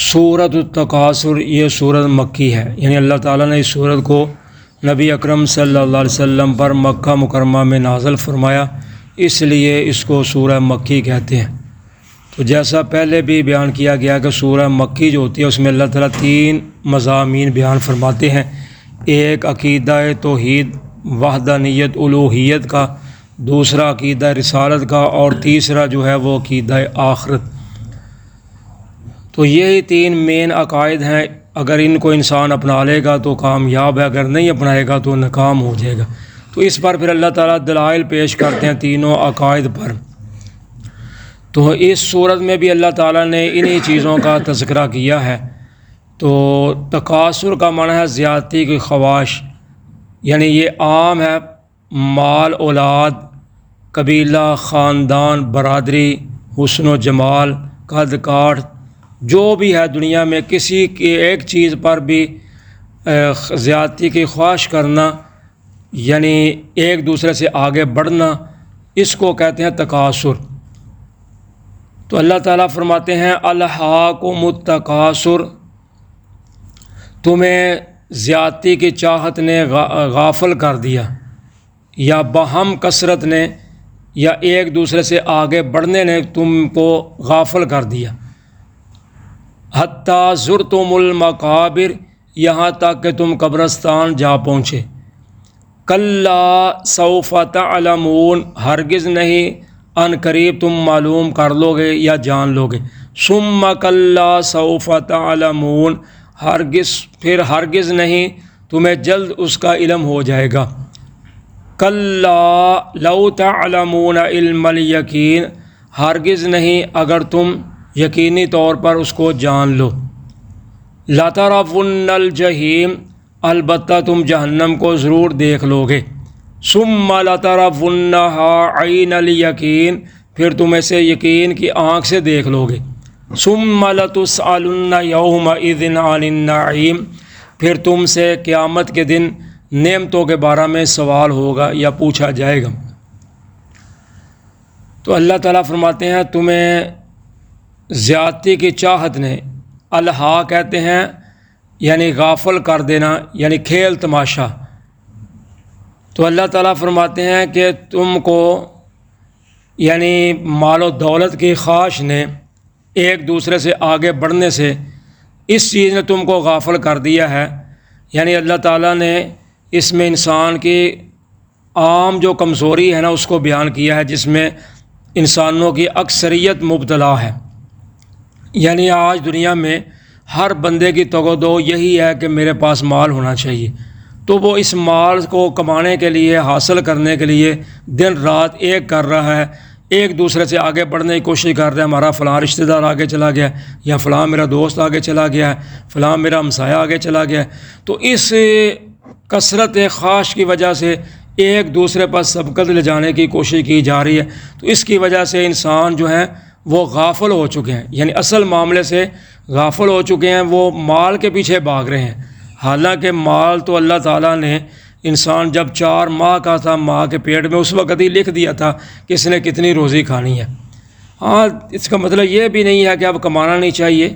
سورۃ التکاثر یہ سورت مکی ہے، یعنی اللہ تعالیٰ نے اس سورت کو نبی اکرم صلی اللہ علیہ وسلم پر مکہ مکرمہ میں نازل فرمایا، اس لیے اس کو سورہ مکی کہتے ہیں۔ تو جیسا پہلے بھی بیان کیا گیا کہ سورہ مکی جو ہوتی ہے اس میں اللہ تعالیٰ 3 مضامین بیان فرماتے ہیں، ایک عقیدہ توحید وحدانیت الوہیت کا، دوسرا عقیدہ رسالت کا، اور تیسرا جو ہے وہ عقیدہ آخرت۔ تو یہی 3 مین عقائد ہیں، اگر ان کو انسان اپنا لے گا تو کامیاب ہے، اگر نہیں اپنائے گا تو ناکام ہو جائے گا۔ تو اس پر پھر اللہ تعالیٰ دلائل پیش کرتے ہیں تینوں عقائد پر۔ تو اس صورت میں بھی اللہ تعالیٰ نے انہی چیزوں کا تذکرہ کیا ہے۔ تو تکاثر کا معنی ہے زیادتی کی خواہش، یعنی یہ عام ہے، مال اولاد، قبیلہ، خاندان، برادری، حسن و جمال، قد کاٹ، جو بھی ہے دنیا میں کسی کی ایک چیز پر بھی زیادتی کی خواہش کرنا، یعنی ایک دوسرے سے آگے بڑھنا، اس کو کہتے ہیں تکاثر۔ تو اللہ تعالیٰ فرماتے ہیں الہاکم التکاثر، تمہیں زیادتی کی چاہت نے غافل کر دیا، یا باہم کثرت نے، یا ایک دوسرے سے آگے بڑھنے نے تم کو غافل کر دیا۔ حتیٰ زرتم المقابر، یہاں تک کہ تم قبرستان جا پہنچے۔ کلا سوف تعلمون، ہرگز نہیں، ان قریب تم معلوم کر لو گے یا جان لو گے۔ ثم کلا سوف تعلمون، ہرگز نہیں، تمہیں جلد اس کا علم ہو جائے گا۔ کلا لو تعلمون علم الیقین، ہرگز نہیں اگر تم یقینی طور پر اس کو جان لو۔ لترون الجحیم، البتہ تم جہنم کو ضرور دیکھ لو گے۔ ثم لترونها عین الیقین، پھر تم اسے یقین کی آنکھ سے دیکھ لو گے۔ ثم لتسألن یومئذ عن النعیم، پھر تم سے قیامت کے دن نعمتوں کے بارے میں سوال ہوگا یا پوچھا جائے گا۔ تو اللہ تعالیٰ فرماتے ہیں تمہیں زیادتی کی چاہت نے، الہا کہتے ہیں یعنی غافل کر دینا، یعنی کھیل تماشا۔ تو اللہ تعالیٰ فرماتے ہیں کہ تم کو یعنی مال و دولت کی خواہش نے، ایک دوسرے سے آگے بڑھنے سے، اس چیز نے تم کو غافل کر دیا ہے۔ یعنی اللہ تعالیٰ نے اس میں انسان کی عام جو کمزوری ہے نا اس کو بیان کیا ہے، جس میں انسانوں کی اکثریت مبتلا ہے۔ یعنی آج دنیا میں ہر بندے کی تگودو یہی ہے کہ میرے پاس مال ہونا چاہیے، تو وہ اس مال کو کمانے کے لیے، حاصل کرنے کے لیے دن رات ایک کر رہا ہے، ایک دوسرے سے آگے بڑھنے کی کوشش کر رہا ہے۔ ہمارا فلاں رشتہ دار آگے چلا گیا، یا فلاں میرا دوست آگے چلا گیا ہے، فلاں میرا ہمسایہ آگے چلا گیا ہے۔ تو اس کثرت خواہش کی وجہ سے ایک دوسرے پر سبقت لے جانے کی کوشش کی جا رہی ہے۔ تو اس کی وجہ سے انسان جو ہیں وہ غافل ہو چکے ہیں، یعنی اصل معاملے سے غافل ہو چکے ہیں، وہ مال کے پیچھے بھاگ رہے ہیں۔ حالانکہ مال تو اللہ تعالیٰ نے انسان جب 4 ماہ کا تھا ماں کے پیٹ میں، اس وقت ہی لکھ دیا تھا کہ اس نے کتنی روزی کھانی ہے۔ ہاں، اس کا مطلب یہ بھی نہیں ہے کہ اب کمانا نہیں چاہیے،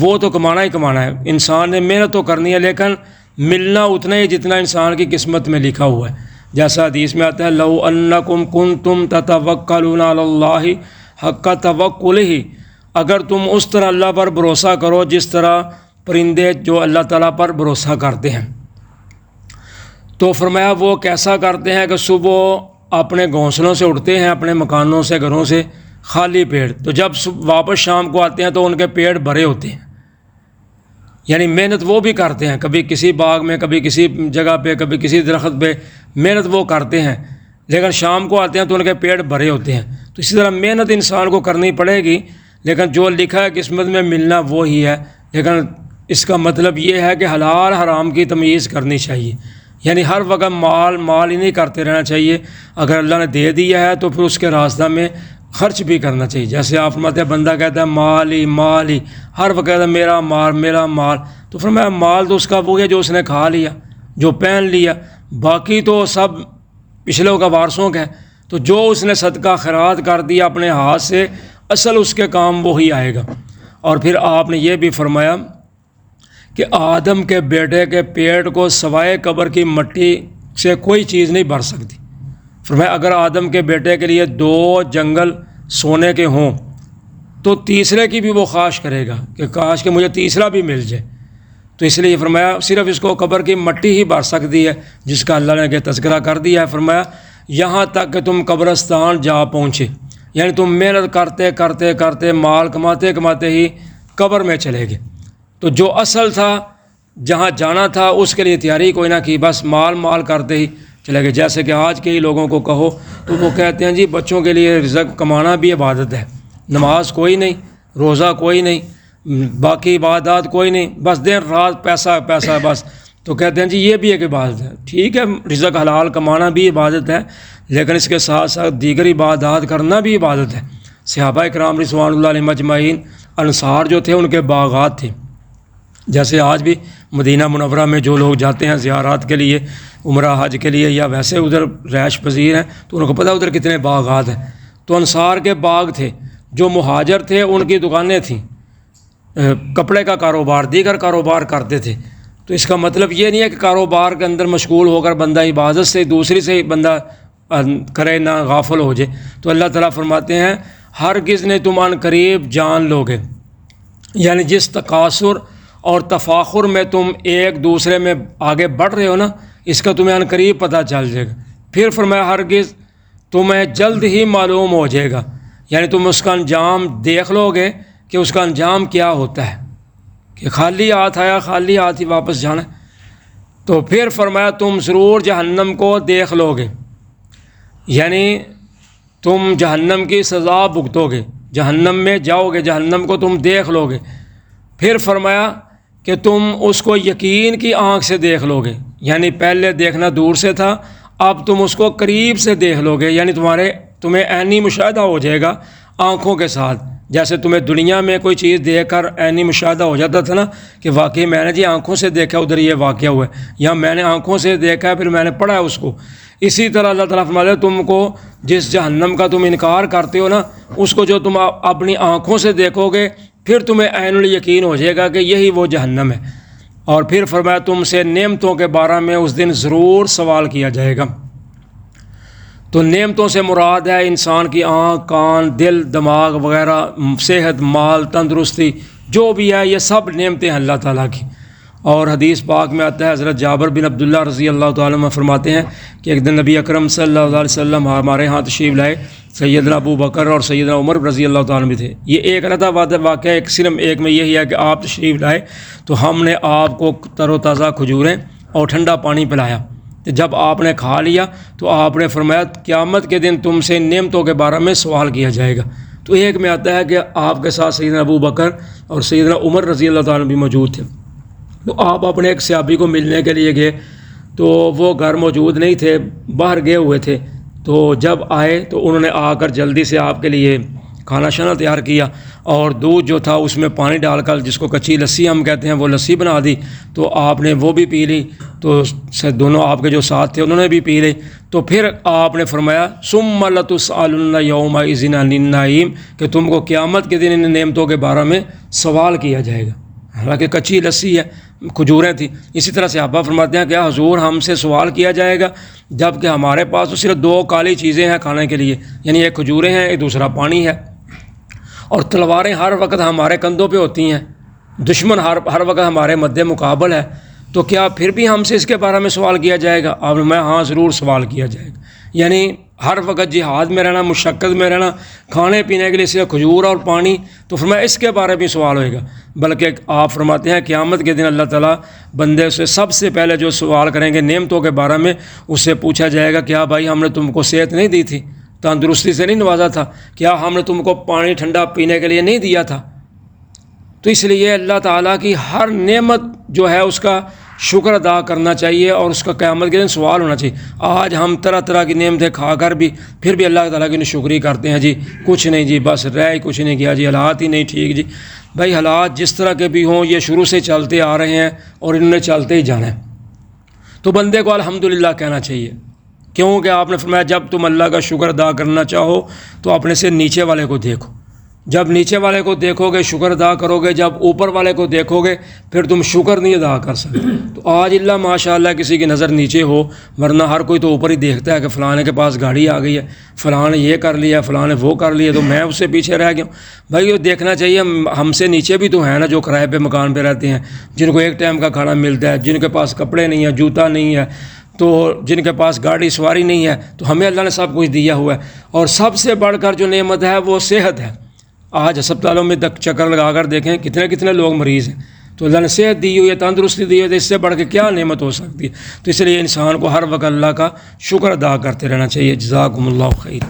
وہ تو کمانا ہی کمانا ہے، انسان نے محنت تو کرنی ہے، لیکن ملنا اتنا ہی جتنا انسان کی قسمت میں لکھا ہوا ہے۔ جیسا حدیث میں آتا ہے لو انکم کنتم تتوکلون علی اللہ حق توکلہ، اگر تم اس طرح اللہ پر بھروسہ کرو جس طرح پرندے جو اللہ تعالیٰ پر بھروسہ کرتے ہیں۔ تو فرمایا وہ کیسا کرتے ہیں کہ صبح اپنے گھونسلوں سے اٹھتے ہیں، اپنے مکانوں سے، گھروں سے خالی پیٹ، تو جب واپس شام کو آتے ہیں تو ان کے پیٹ بھرے ہوتے ہیں۔ یعنی محنت وہ بھی کرتے ہیں، کبھی کسی باغ میں، کبھی کسی جگہ پہ، کبھی کسی درخت پہ محنت وہ کرتے ہیں، لیکن شام کو آتے ہیں تو ان کے پیٹ بھرے ہوتے ہیں۔ تو اسی طرح محنت انسان کو کرنی پڑے گی، لیکن جو لکھا ہے قسمت میں ملنا وہی ہے۔ لیکن اس کا مطلب یہ ہے کہ حلال حرام کی تمیز کرنی چاہیے، یعنی ہر وقت مال ہی نہیں کرتے رہنا چاہیے۔ اگر اللہ نے دے دیا ہے تو پھر اس کے راستہ میں خرچ بھی کرنا چاہیے۔ جیسے آپ فرماتے ہیں بندہ کہتا ہے مال ہی، ہر وقت کہتا ہے میرا مال، تو فرمایا مال تو اس کا وہ ہے جو اس نے کھا لیا، جو پہن لیا، باقی تو سب پچھلوں کا وارثوں کا ہے۔ تو جو اس نے صدقہ خیرات کر دیا اپنے ہاتھ سے، اصل اس کے کام وہی آئے گا۔ اور پھر آپ نے یہ بھی فرمایا کہ آدم کے بیٹے کے پیٹ کو سوائے قبر کی مٹی سے کوئی چیز نہیں بھر سکتی۔ فرمایا اگر آدم کے بیٹے کے لیے 2 جنگل سونے کے ہوں تو تیسرے کی بھی وہ خواہش کرے گا کہ کاش کہ مجھے تیسرا بھی مل جائے۔ تو اس لیے فرمایا صرف اس کو قبر کی مٹی ہی بھر سکتی ہے، جس کا اللہ نے کہ تذکرہ کر دیا ہے۔ فرمایا یہاں تک کہ تم قبرستان جا پہنچے، یعنی تم محنت کرتے کرتے کرتے مال کماتے کماتے ہی قبر میں چلے گئے، تو جو اصل تھا جہاں جانا تھا اس کے لیے تیاری کوئی نہ کی، بس مال کرتے ہی چلے گئے۔ جیسے کہ آج کے ہی لوگوں کو کہو تو وہ کہتے ہیں جی بچوں کے لیے رزق کمانا بھی عبادت ہے، نماز کوئی نہیں، روزہ کوئی نہیں، باقی عبادات کوئی نہیں، بس دن رات پیسہ پیسہ بس، تو کہتے ہیں جی یہ بھی ایک عبادت ہے۔ ٹھیک ہے، رزق حلال کمانا بھی عبادت ہے، لیکن اس کے ساتھ ساتھ دیگر عبادات کرنا بھی عبادت ہے۔ صحابہ اکرام رضوان اللہ علیہم اجمعین، انصار جو تھے ان کے باغات تھے، جیسے آج بھی مدینہ منورہ میں جو لوگ جاتے ہیں زیارات کے لیے، عمرہ حج کے لیے، یا ویسے ادھر رہائش پذیر ہیں تو ان کو پتہ ادھر کتنے باغات ہیں۔ تو انصار کے باغ تھے، جو مہاجر تھے ان کی دکانیں تھیں، کپڑے کا کاروبار، دیگر کاروبار کرتے تھے۔ تو اس کا مطلب یہ نہیں ہے کہ کاروبار کے اندر مشغول ہو کر بندہ عبادت سے دوسری سے بندہ کرے نہ غافل ہو جائے۔ تو اللہ تعالیٰ فرماتے ہیں ہرگز نے تم عن قریب جان لوگے، یعنی جس تکاثر اور تفاخر میں تم ایک دوسرے میں آگے بڑھ رہے ہو نا، اس کا تمہیں عن قریب پتہ چل جائے گا۔ پھر فرمایا ہرگز تمہیں جلد ہی معلوم ہو جائے گا، یعنی تم اس کا انجام دیکھ لو گے کہ اس کا انجام کیا ہوتا ہے، کہ خالی ہاتھ آیا خالی ہاتھ ہی واپس جانا۔ تو پھر فرمایا تم ضرور جہنم کو دیکھ لو گے، یعنی تم جہنم کی سزا بھگتو گے، جہنم میں جاؤ گے، جہنم کو تم دیکھ لو گے۔ پھر فرمایا کہ تم اس کو یقین کی آنکھ سے دیکھ لو گے، یعنی پہلے دیکھنا دور سے تھا، اب تم اس کو قریب سے دیکھ لو گے، یعنی تمہیں عینی مشاہدہ ہو جائے گا آنکھوں کے ساتھ۔ جیسے تمہیں دنیا میں کوئی چیز دیکھ کر عینی مشاہدہ ہو جاتا تھا نا کہ واقعی میں نے جی آنکھوں سے دیکھا ادھر یہ واقعہ ہوا ہے، یا میں نے آنکھوں سے دیکھا ہے پھر میں نے پڑھا ہے اس کو۔ اسی طرح اللہ تعالیٰ فرماتا ہے تم کو جس جہنم کا تم انکار کرتے ہو نا، اس کو جو تم اپنی آنکھوں سے دیکھو گے پھر تمہیں عین الیقین ہو جائے گا کہ یہی وہ جہنم ہے۔ اور پھر فرمایا تم سے نعمتوں کے بارے میں اس دن ضرور سوال کیا جائے گا۔ تو نعمتوں سے مراد ہے انسان کی آنکھ، کان، دل، دماغ وغیرہ، صحت، مال، تندرستی، جو بھی ہے یہ سب نعمتیں ہیں اللہ تعالیٰ کی۔ اور حدیث پاک میں آتا ہے، حضرت جابر بن عبداللہ رضی اللہ تعالیٰ عنہ فرماتے ہیں کہ ایک دن نبی اکرم صلی اللہ علیہ وسلم ہمارے ہاں تشریف لائے، سیدنا ابو بکر اور سیدنا عمر رضی اللہ تعالیٰ عنہ بھی تھے۔ یہ ایک رہتا واقعہ ایک صرف ایک میں یہی ہے کہ آپ تشریف لائے تو ہم نے آپ کو تر و تازہ کھجوریں اور ٹھنڈا پانی پلایا۔ جب آپ نے کھا لیا تو آپ نے فرمایا قیامت کے دن تم سے نعمتوں کے بارے میں سوال کیا جائے گا۔ تو ایک میں آتا ہے کہ آپ کے ساتھ سیدنا ابو بکر اور سیدنا عمر رضی اللہ تعالیٰ عنہ بھی موجود تھے، تو آپ اپنے ایک صحابی کو ملنے کے لیے گئے تو وہ گھر موجود نہیں تھے، باہر گئے ہوئے تھے۔ تو جب آئے تو انہوں نے آ کر جلدی سے آپ کے لیے کھانا شانا تیار کیا، اور دودھ جو تھا اس میں پانی ڈال کر، جس کو کچی لسی ہم کہتے ہیں، وہ لسی بنا دی، تو آپ نے وہ بھی پی لی، تو دونوں آپ کے جو ساتھ تھے انہوں نے بھی پی لی۔ تو پھر آپ نے فرمایا ثم لتسألن یومئذ عن النعیم، کہ تم کو قیامت کے دن ان نعمتوں کے بارے میں سوال کیا جائے گا۔ حالانکہ کچی لسی ہے، کھجوریں تھیں۔ اسی طرح صحابہ فرماتے ہیں کہ حضور ہم سے سوال کیا جائے گا، جب کہ ہمارے پاس تو صرف 2 کالی چیزیں ہیں کھانے کے لیے، یعنی ایک کھجوریں ہیں، ایک دوسرا پانی ہے، اور تلواریں ہر وقت ہمارے کندھوں پہ ہوتی ہیں، دشمن ہر وقت ہمارے مد مقابل ہے، تو کیا پھر بھی ہم سے اس کے بارے میں سوال کیا جائے گا؟ آپ میں ہاں ضرور سوال کیا جائے گا، یعنی ہر وقت جہاد میں رہنا، مشقت میں رہنا، کھانے پینے کے لیے صرف کھجور اور پانی، تو فرمایا اس کے بارے میں سوال ہوئے گا۔ بلکہ آپ فرماتے ہیں قیامت کے دن اللہ تعالیٰ بندے سے سب سے پہلے جو سوال کریں گے نعمتوں کے بارے میں، اس سے پوچھا جائے گا کیا بھائی ہم نے تم کو صحت نہیں دی تھی، تندرستی سے نہیں نوازا تھا، کیا ہم نے تم کو پانی ٹھنڈا پینے کے لیے نہیں دیا تھا؟ تو اس لیے اللہ تعالیٰ کی ہر نعمت جو ہے اس کا شکر ادا کرنا چاہیے، اور اس کا قیامت کے دن سوال ہونا چاہیے۔ آج ہم طرح طرح کی نعمتیں کھا کر بھی پھر بھی اللہ تعالیٰ کی ناشکری کرتے ہیں، جی کچھ نہیں، جی بس رہ کچھ نہیں کیا، جی حالات ہی نہیں ٹھیک۔ جی بھائی حالات جس طرح کے بھی ہوں یہ شروع سے چلتے آ رہے ہیں اور انہوں نے چلتے ہی جانا ہے، تو بندے کو الحمدللہ کہنا چاہیے، کیونکہ آپ نے فرمایا جب تم اللہ کا شکر ادا کرنا چاہو تو اپنے سے نیچے والے کو دیکھو، جب نیچے والے کو دیکھو گے شکر ادا کرو گے، جب اوپر والے کو دیکھو گے پھر تم شکر نہیں ادا کر سکتے۔ تو آج اللہ ماشاء اللہ کسی کی نظر نیچے ہو، ورنہ ہر کوئی تو اوپر ہی دیکھتا ہے کہ فلانے کے پاس گاڑی آ گئی ہے، فلاں نے یہ کر لیا، فلاں نے وہ کر لیا، تو میں اس سے پیچھے رہ گیا ہوں۔ بھائی یہ دیکھنا چاہیے ہم سے نیچے بھی تو ہیں نا جو کرائے پہ مکان پہ رہتے ہیں، جن کو ایک ٹائم کا کھانا ملتا ہے، جن کے پاس کپڑے نہیں ہیں، جوتا نہیں ہے، تو جن کے پاس گاڑی سواری نہیں ہے، تو ہمیں اللہ نے سب کچھ دیا ہوا ہے۔ اور سب سے بڑھ کر جو نعمت ہے وہ صحت ہے۔ آج ہسپتالوں میں تک چکر لگا کر دیکھیں کتنے لوگ مریض ہیں، تو اللہ نے صحت دی ہوئی ہے، تندرستی دی ہوئی ہے، اس سے بڑھ کے کیا نعمت ہو سکتی ہے؟ تو اس لیے انسان کو ہر وقت اللہ کا شکر ادا کرتے رہنا چاہیے۔ جزاکم اللہ خیر۔